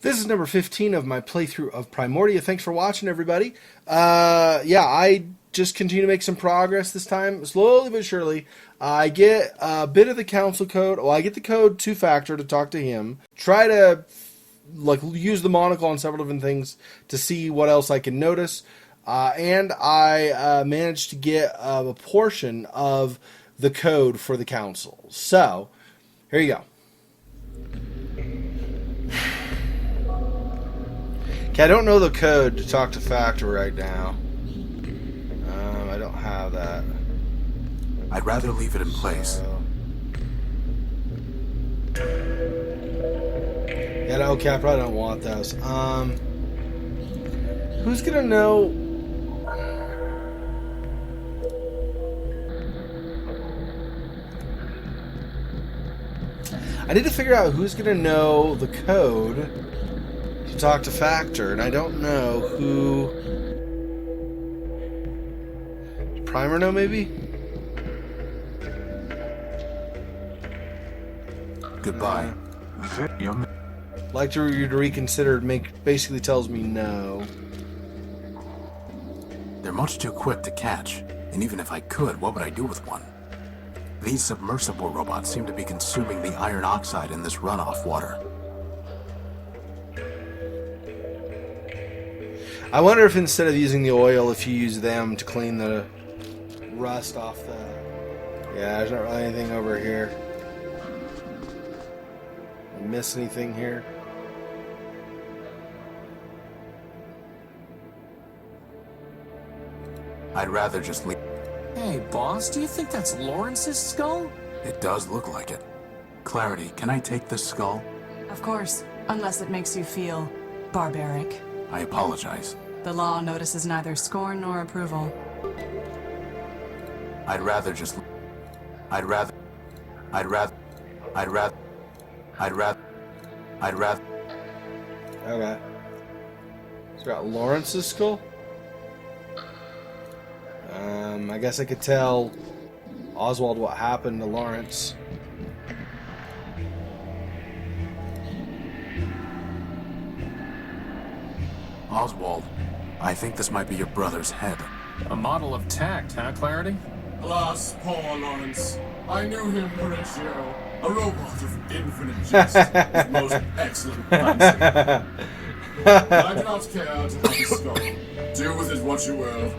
This is number 15 of my playthrough of Primordia. Thanks for watching, everybody. Yeah, I just continue to make some progress this time, slowly but surely. I get a bit of the council code. Well, I get the code 2-factor to talk to him. Try to use the monocle on several different things to see what else I can notice. And I managed to get a portion of the code for the council. So, here you go. Okay, I don't know the code to talk to Factor right now. I don't have that. I'd rather leave it in place. Yeah, okay, I probably don't want those. Who's gonna know? I need to figure out who's gonna know the code to talk to Factor, and I don't know who. Primer know, maybe? Goodbye. Like to reconsider, basically tells me no. They're much too quick to catch, and even if I could, what would I do with one? These submersible robots seem to be consuming the iron oxide in this runoff water. I wonder if instead of using the oil, if you use them to clean the rust off the... Yeah, there's not really anything over here. Miss anything here? I'd rather just leave. Hey, boss, do you think that's Lawrence's skull? It does look like it. Clarity, can I take this skull? Of course, unless it makes you feel barbaric. I apologize. The law notices neither scorn nor approval. I'd rather just... I'd rather... Okay. It's got Lawrence's skull? I guess I could tell Oswald what happened to Laurence. Oswald, I think this might be your brother's head. A model of tact, huh, Clarity? Alas, poor Laurence. I knew him, Horatio. A robot of infinite jest, with most excellent fancy. I do not care to have his skull. Do with it what you will.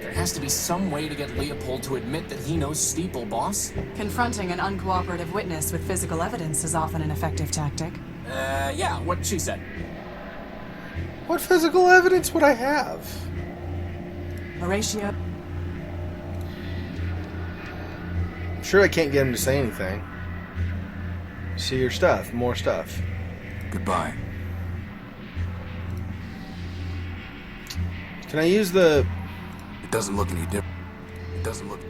There has to be some way to get Leopold to admit that he knows Steeple, boss. Confronting an uncooperative witness with physical evidence is often an effective tactic. Yeah, what she said. What physical evidence would I have? Horatio. I'm sure I can't get him to say anything. See your stuff. More stuff. Goodbye. Can I use the... It doesn't look any different. It doesn't look...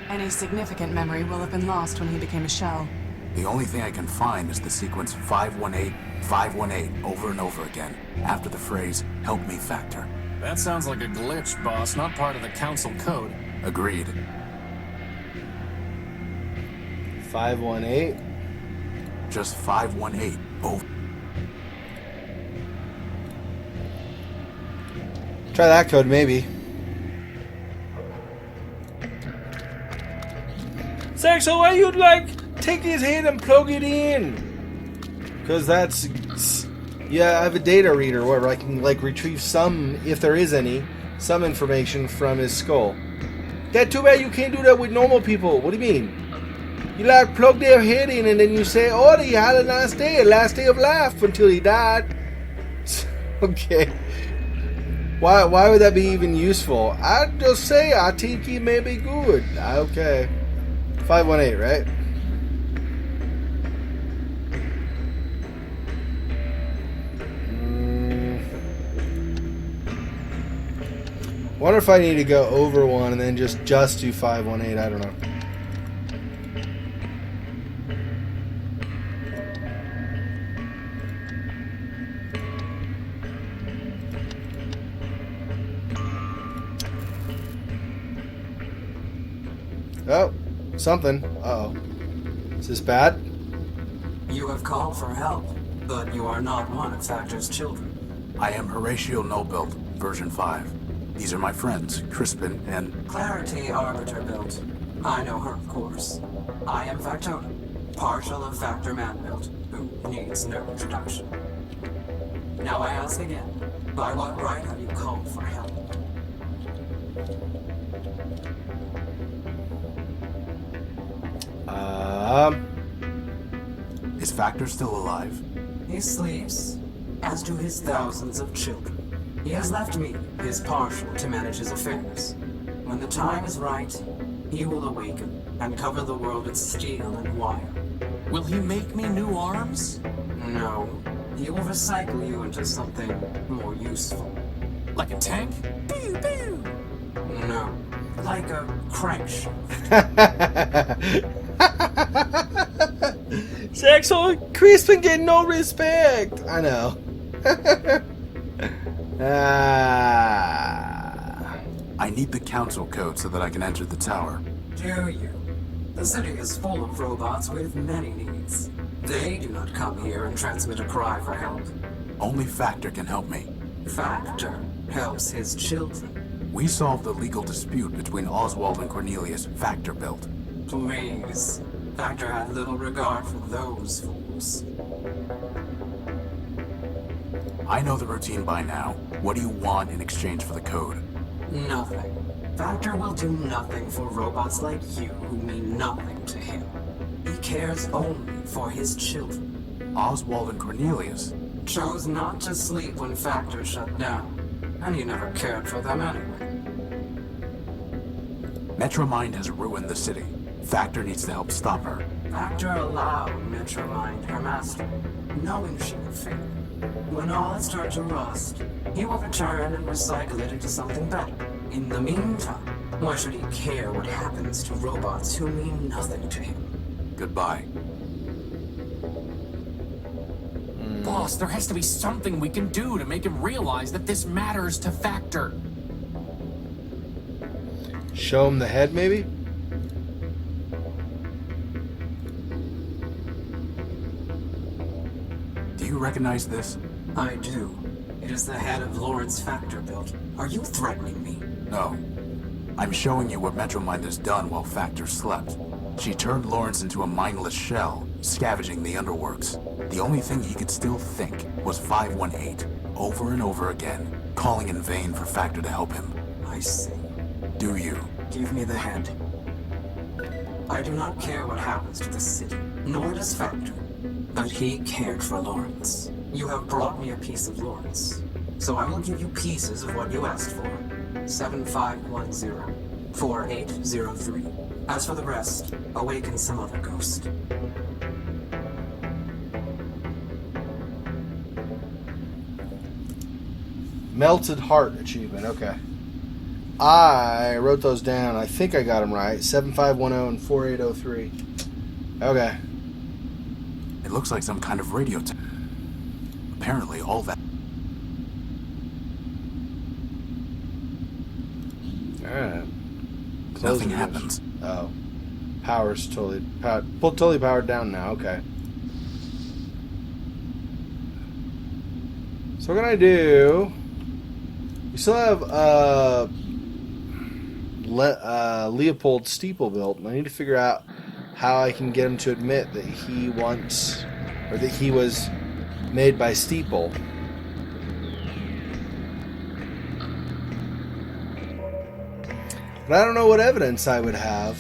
Any significant memory will have been lost when he became a shell. The only thing I can find is the sequence 518, 518 over and over again, after the phrase, help me Factor. That sounds like a glitch, boss, not part of the council code. Agreed. 518? Just 518 over. Try that code, maybe. Xexor, why you'd take his head and plug it in? Because that's... Yeah, I have a data reader where I can retrieve some, if there is any, some information from his skull. That's too bad you can't do that with normal people. What do you mean? You plug their head in and then you say, oh, he had a nice day, last day of life until he died. Okay. Why would that be even useful? I'd just say I think he may be good. Okay. 518, right? Wonder if I need to go over one and then just do 518. I don't know. Oh, something. Uh-oh. Is this bad? You have called for help, but you are not one of Factor's children. I am Horatio Nullbuilt, version 5. These are my friends, Crispin and... Clarity Arbiter built. I know her, of course. I am Factona, partial of Factor Man built, who needs no introduction. Now I ask again, by what right have you called for help? Is Factor still alive? He sleeps, as do his thousands of children. He has left me, his partial, to manage his affairs. When the time is right, he will awaken and cover the world with steel and wire. Will he make me new arms? No, he will recycle you into something more useful. Like a tank? Pew, pew. No, like a crankshaft. Xexor, Crispin getting no respect. I know. I need the council code so that I can enter the tower. Do you? The city is full of robots with many needs. They do not come here and transmit a cry for help. Only Factor can help me. Factor helps his children. We solved the legal dispute between Oswald and Cornelius, Factor built. Please. Factor had little regard for those fools. I know the routine by now. What do you want in exchange for the code? Nothing. Factor will do nothing for robots like you who mean nothing to him. He cares only for his children. Oswald and Cornelius? Chose not to sleep when Factor shut down, and he never cared for them anyway. Metromind has ruined the city. Factor needs to help stop her. Factor allowed Metromind, her master, knowing she would fail. When all has turned to rust, he will return and recycle it into something better. In the meantime, why should he care what happens to robots who mean nothing to him? Goodbye. Boss, there has to be something we can do to make him realize that this matters to Factor. Show him the head, maybe? Do you recognize this? I do. It is the head of Laurence Factor built. Are you threatening me? No. I'm showing you what Metromind has done while Factor slept. She turned Laurence into a mindless shell, scavenging the underworks. The only thing he could still think was 518, over and over again, calling in vain for Factor to help him. I see. Do you? Give me the head. I do not care what happens to the city, nor does Factor. But he cared for Laurence. You have brought me a piece of Laurence, so I will give you pieces of what you asked for. 7510-4803. As for the rest, awaken some other ghost. Melted Heart achievement, okay. I wrote those down. I think I got them right. 7510 and 4803. Okay. It looks like some kind of radio Apparently all that... Alright. Nothing happens. Oh. Power's totally... totally powered down now, okay. So what can I do? We still have Leopold Steeple built. I need to figure out how I can get him to admit that he wants, or that he was made by Steeple. But I don't know what evidence I would have.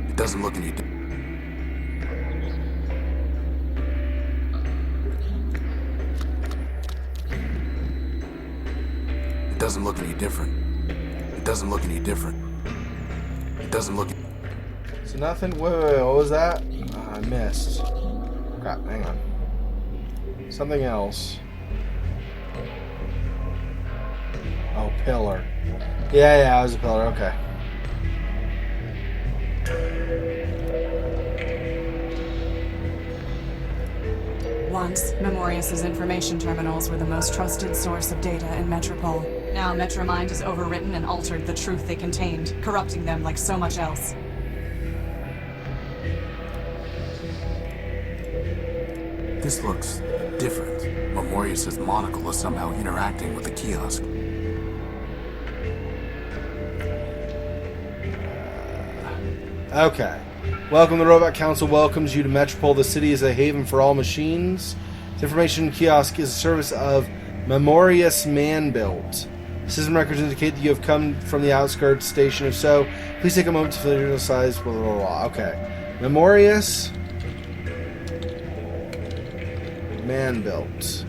It doesn't look any... It doesn't look any different. It doesn't look any different. It doesn't look... So nothing... Wait, what was that? Oh, I missed. Crap, hang on. Something else. Oh, pillar. Yeah, it was a pillar, okay. Once, Memorius's information terminals were the most trusted source of data in Metropol. Now Metromind has overwritten and altered the truth they contained, corrupting them like so much else. This looks different. Memorius' monocle is somehow interacting with the kiosk. Okay. Welcome, the Robot Council welcomes you to Metropol. The city is a haven for all machines. The information kiosk is a service of Memorius Man-Built. System records indicate that you have come from the outskirts station. If so, please take a moment to fill your size. Blah, blah, blah. Okay. Memorius Man-Built.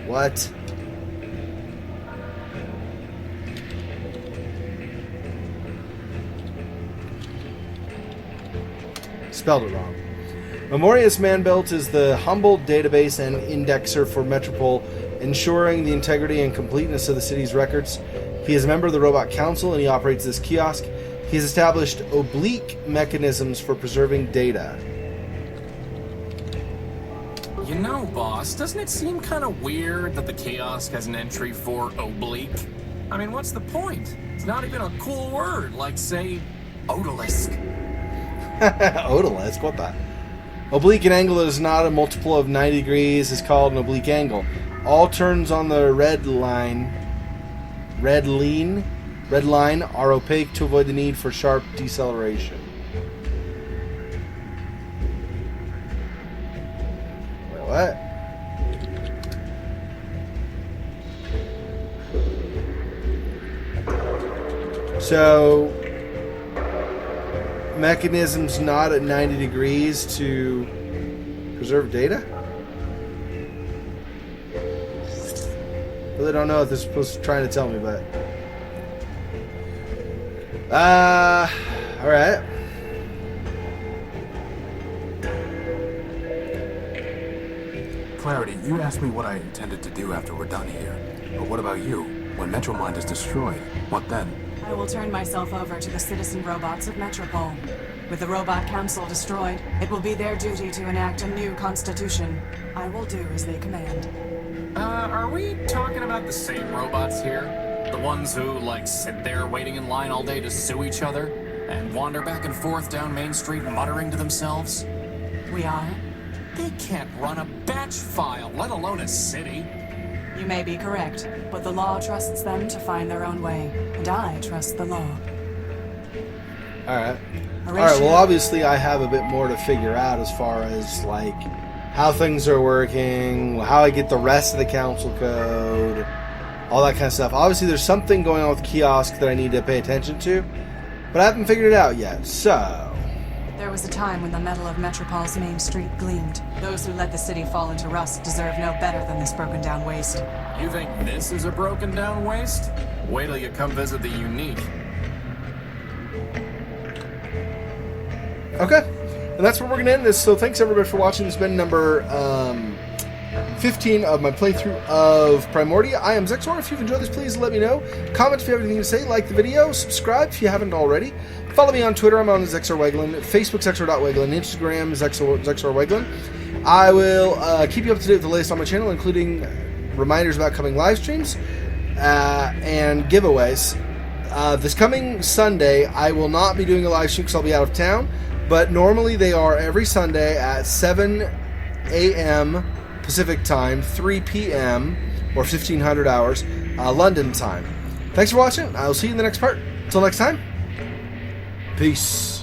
What? Spelled it wrong. Memorius Man-Built is the humble database and indexer for Metropol, ensuring the integrity and completeness of the city's records. He is a member of the Robot Council and he operates this kiosk. He has established oblique mechanisms for preserving data. You know, boss, doesn't it seem kind of weird that the kiosk has an entry for oblique? I mean, what's the point? It's not even a cool word, like, say, odalisque. Odalisque? What the? Oblique an angle that is not a multiple of 90 degrees is called an oblique angle. All turns on the red line are opaque to avoid the need for sharp deceleration. Wait, what? So, mechanisms not at 90 degrees to preserve data? Really don't know what this was trying to tell me, but alright. Clarity, you asked me what I intended to do after we're done here. But what about you? When Metromind is destroyed, what then? I will turn myself over to the citizen robots of Metropol. With the Robot Council destroyed, it will be their duty to enact a new constitution. I will do as they command. Are we talking about the same robots here? The ones who, like, sit there waiting in line all day to sue each other? And wander back and forth down Main Street muttering to themselves? We are? They can't run a batch file, let alone a city. You may be correct, but the law trusts them to find their own way, and I trust the law. Alright. Horatio. Alright, well obviously I have a bit more to figure out as far as, like, how things are working, how I get the rest of the council code, all that kind of stuff. Obviously there's something going on with the kiosk that I need to pay attention to, but I haven't figured it out yet, so... There was a time when the metal of Metropol's main street gleamed. Those who let the city fall into rust deserve no better than this broken-down waste. You think this is a broken-down waste? Wait till you come visit the Unique. Okay. And that's where we're going to end this. So thanks everybody for watching. This has been number 15 of my playthrough of Primordia. I am Xexor. If you've enjoyed this, please let me know. Comment if you have anything to say. Like the video. Subscribe if you haven't already. Follow me on Twitter. I'm on Xexor Weglin. Facebook, Xexor.Weglin. Instagram, Xexor Weglin. I will keep you up to date with the latest on my channel, including reminders about coming live streams and giveaways. This coming Sunday, I will not be doing a live stream because I'll be out of town. But normally they are every Sunday at 7 a.m. Pacific time, 3 p.m. or 1500 hours London time. Thanks for watching. I'll see you in the next part. Until next time, peace.